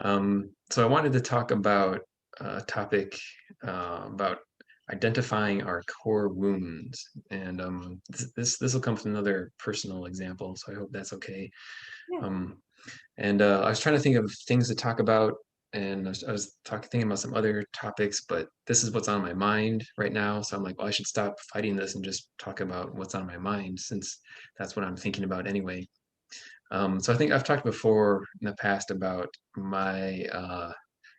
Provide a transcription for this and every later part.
So I wanted to talk about a topic about identifying our core wounds, and this will come from another personal example. So I hope that's okay. Yeah. Um, and I was trying to think of things to talk about, and thinking about some other topics, but this is what's on my mind right now. So I'm like, well, I should stop fighting this and just talk about what's on my mind, since that's what I'm thinking about anyway. So I think I've talked before in the past about my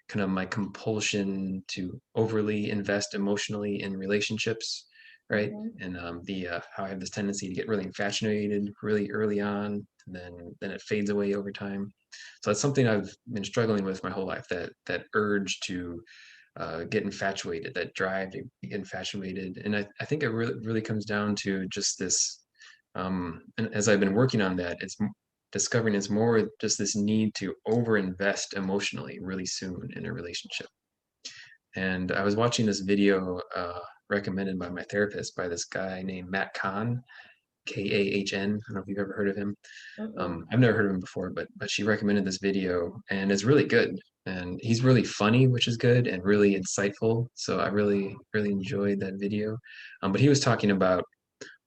kind of my compulsion to overly invest emotionally in relationships, right? Mhm. And the how I have this tendency to get really infatuated really early on, and then it fades away over time. So that's something I've been struggling with my whole life. That urge to get infatuated, that drive to get infatuated, and I think it really comes down to just this. And as I've been working on that, discovering it's more just this need to overinvest emotionally really soon in a relationship. And I was watching this video recommended by my therapist by this guy named Matt Kahn, Kahn. I don't know if you've ever heard of him. Mm-mm. I've never heard of him before, but she recommended this video, and it's really good. And he's really funny, which is good, and really insightful. So I really enjoyed that video. But he was talking about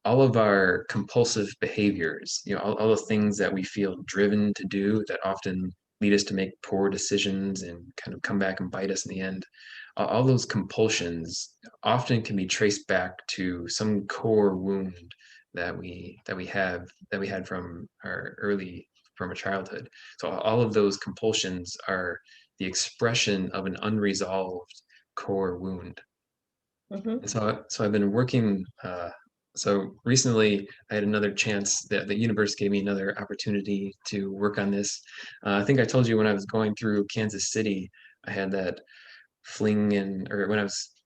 all of our compulsive behaviors, all the things that we feel driven to do that often lead us to make poor decisions and kind of come back and bite us in the end. All those compulsions often can be traced back to some core wound that we had from our early from a childhood. So all of those compulsions are the expression of an unresolved core wound. And Mhm. so I've been working. So recently, I had another chance that the universe gave me another opportunity to work on this. I think I told you when I was going through Kansas City, I had that fling, and or when I was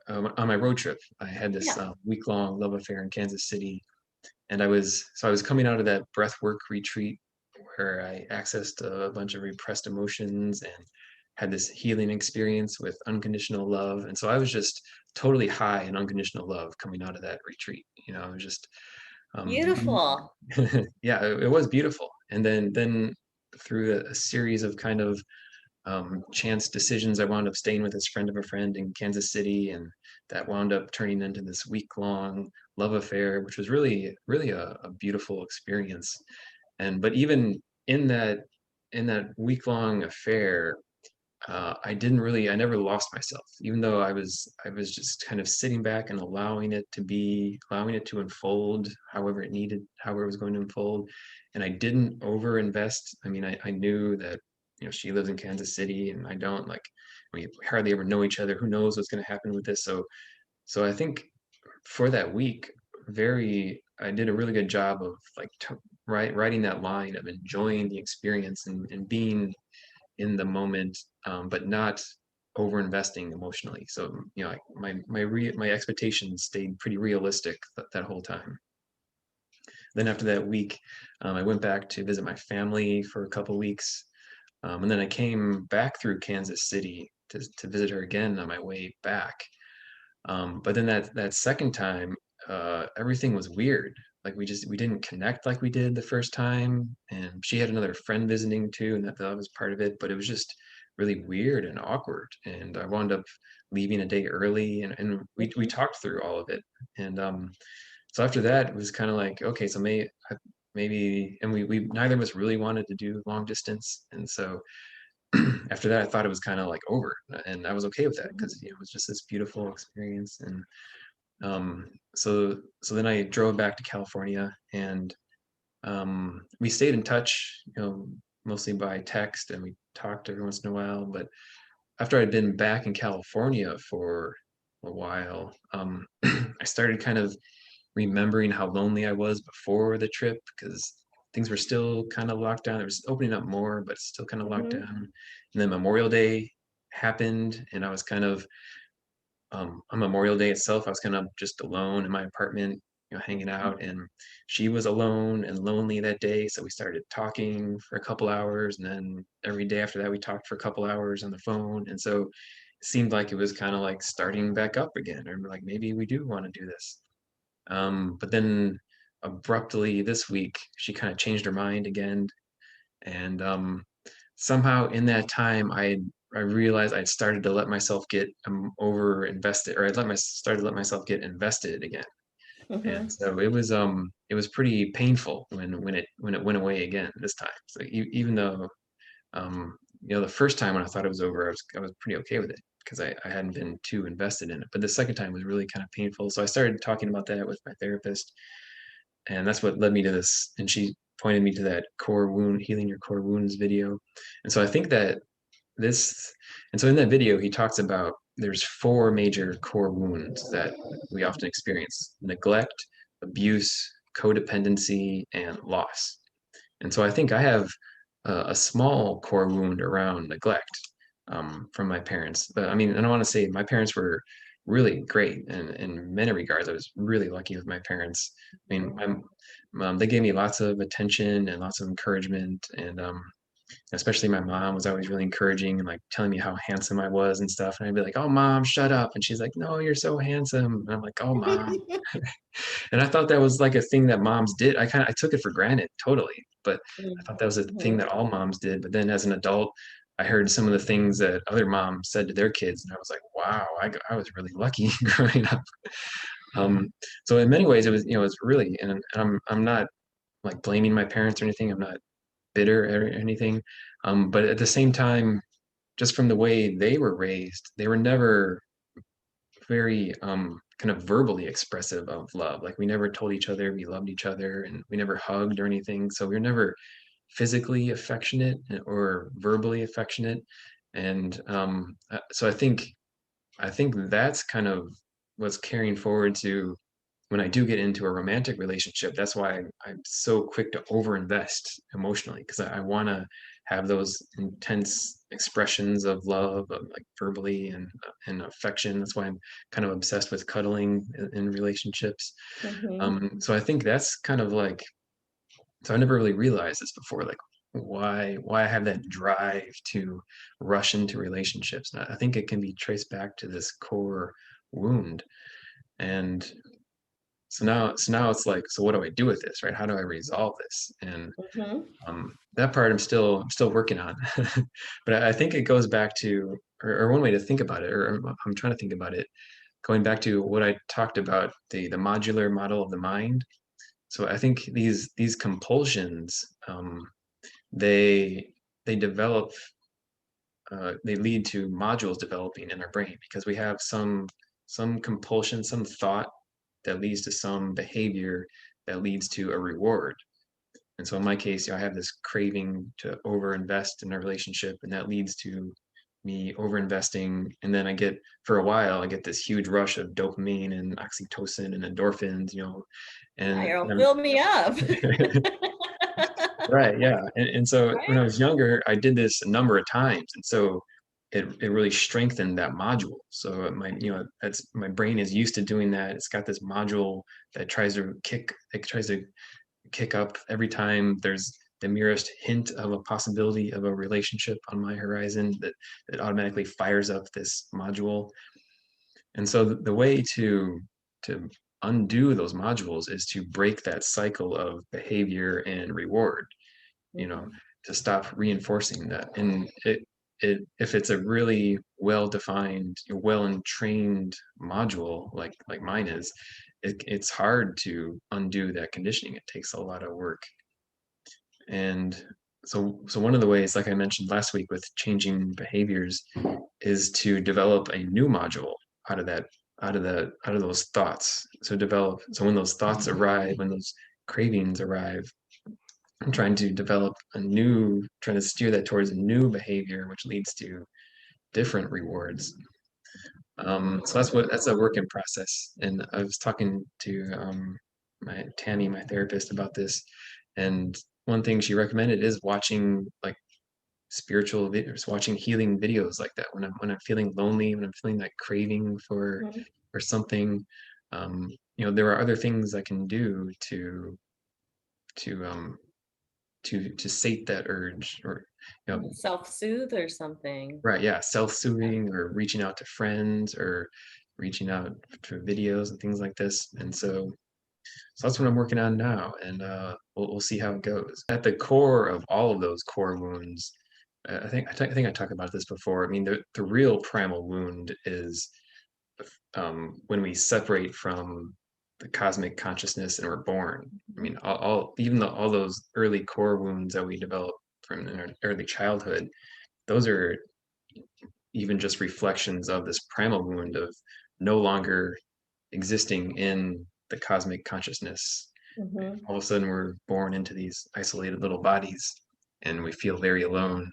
on my road trip, I had this Yeah. week-long love affair in Kansas City, and I was coming out of that breathwork retreat where I accessed a bunch of repressed emotions and had this healing experience with unconditional love. And so I was just totally high in unconditional love coming out of that retreat. I was just um Beautiful. yeah, it was beautiful. And then through a series of kind of chance decisions, I wound up staying with this friend of a friend in Kansas City, and that wound up turning into this week-long love affair, which was really a beautiful experience. And but even in that week-long affair, I never lost myself, even though I was just kind of sitting back and allowing it to unfold however it was going to unfold. And I didn't over invest. I mean, I knew that, she lives in Kansas City and I don't, like, we hardly ever know each other. Who knows what's going to happen with this? So I think for that week, I did a really good job of like writing that line of enjoying the experience and being in the moment, but not over investing emotionally. So, like my expectations stayed pretty realistic that whole time. Then after that week, I went back to visit my family for a couple weeks, and then I came back through Kansas City to visit her again on my way back. But then that second time, everything was weird. Like we didn't connect like we did the first time, and she had another friend visiting too, and that was part of it. But it was just really weird and awkward. And I wound up leaving a day early, and we Mhm. talked through all of it. And so after that, it was kind of like, okay, so maybe, and we neither of us really wanted to do long distance, and so after that, I thought it was kind of like over, and I was okay with that because Mhm. it was just this beautiful experience. And so then I drove back to California, and we stayed in touch, mostly by text, and we talked every once in a while. But after I'd been back in California for a while, I started kind of remembering how lonely I was before the trip because things were still kind of locked down. It was opening up more, but still kind of locked Mhm. down. And then Memorial Day happened, and I was kind of on Memorial Day itself, I was kind of just alone in my apartment, hanging out, and she was alone and lonely that day. So we started talking for a couple hours, and then every day after that, we talked for a couple hours on the phone. And so it seemed like it was kind of like starting back up again, or like maybe we do want to do this. But then abruptly this week, she kind of changed her mind again, and somehow in that time I realized I'd started to let myself get over invested, or started to let myself get invested again. And Mhm. so it was pretty painful when it went away again this time. So even though the first time when I thought it was over, I was pretty okay with it because I hadn't been too invested in it. But the second time was really kind of painful. So I started talking about that with my therapist, and that's what led me to this. And she pointed me to that core wound, healing your core wounds video. And so I think that this, and so in that video, he talks about there's four major core wounds that we often experience: neglect, abuse, codependency, and loss. And so I think I have a small core wound around neglect from my parents. But I mean, I don't want to say my parents were really great, and in many regards, I was really lucky with my parents. I mean, they gave me lots of attention and lots of encouragement, and especially my mom was always really encouraging and like telling me how handsome I was and stuff. And I'd be like, "Oh, mom, shut up!" And she's like, "No, you're so handsome." And I'm like, "Oh, mom." And I thought that was like a thing that moms did. I took it for granted totally, but I thought that was a thing Mhm. that all moms did. But then as an adult, I heard some of the things that other moms said to their kids, and I was like, wow, I was really lucky growing up. Um, so in many ways, it was, it's really, and I'm not like blaming my parents or anything. I'm not bitter or anything. But at the same time, just from the way they were raised, they were never very kind of verbally expressive of love. Like we never told each other we loved each other, and we never hugged or anything. So we were never physically affectionate or verbally affectionate. And so I think that's kind of what's carrying forward to when I do get into a romantic relationship. That's why I'm so quick to overinvest emotionally, because I want to have those intense expressions of love, of like verbally and affection. That's why I'm kind of obsessed with cuddling in relationships. Mhm. So I think that's kind of like, so I never really realized this before, like why I have that drive to rush into relationships. And I think it can be traced back to this core wound. And so now it's like, so what do I do with this, right? How do I resolve this? And Mhm. that part I'm still working on. But I think it goes back to, or one way to think about it, or I'm trying to think about it, going back to what I talked about, the modular model of the mind. So I think these compulsions, they they develop, they lead to modules developing in our brain because we have some compulsion, some thought that leads to some behavior that leads to a reward. And so in my case, I have this craving to overinvest in a relationship, and that leads to me overinvesting. And then for a while, I get this huge rush of dopamine and oxytocin and endorphins, and You'll fill me up. right, yeah. And so when I Right? was younger, I did this a number of times. And so it really strengthened that module. So that's my brain is used to doing that. It's got this module that tries to kick up every time there's the merest hint of a possibility of a relationship on my horizon, that automatically fires up this module. And so the way to undo those modules is to break that cycle of behavior and reward, you know, Mhm. to stop reinforcing that. And if it's a really well defined, well entrained module like mine is, it's hard to undo that conditioning. It takes a lot of work. And so one of the ways, like I mentioned last week with changing behaviors, is to develop a new module out of that, out of those thoughts. So when those thoughts arrive, when those cravings arrive, I'm trying to develop trying to steer that towards a new behavior, which leads to different rewards. So that's a work in process. And I was talking to my Tammy, my therapist, about this, and one thing she recommended is watching like spiritual videos, watching healing videos like that when I'm feeling lonely, when I'm feeling that craving Mhm. for something. Um, there are other things I can do to to sate that urge, or Self-soothe or something. right, yeah, self-soothing, or reaching out to friends, or reaching out to videos and things like this. And so that's what I'm working on now, and we'll see how it goes. At the core of all of those core wounds I think I talked about this before. I mean, the real primal wound is when we separate from the cosmic consciousness and we're born. I mean, even all those early core wounds that we develop from in our early childhood, those are even just reflections of this primal wound of no longer existing in the cosmic consciousness. Mhm. All of a sudden, we're born into these isolated little bodies, and we feel very alone.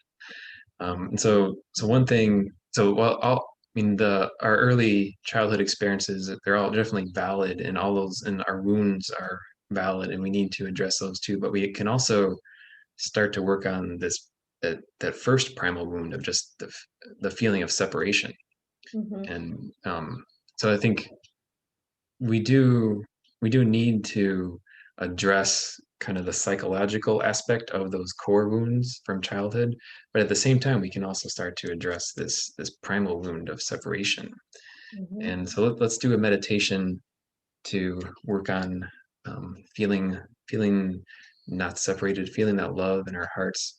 And so one thing, so well, I mean, the our early childhood experiences, they're all definitely valid, and all those, and our wounds are valid, and we need to address those too. But we can also start to work on this that first primal wound of just the feeling of separation. Mhm. And so I think we do we do need to address kind of the psychological aspect of those core wounds from childhood, but at the same time we can also start to address this primal wound of separation. Mhm. And so let's do a meditation to work on feeling not separated, feeling that love in our hearts.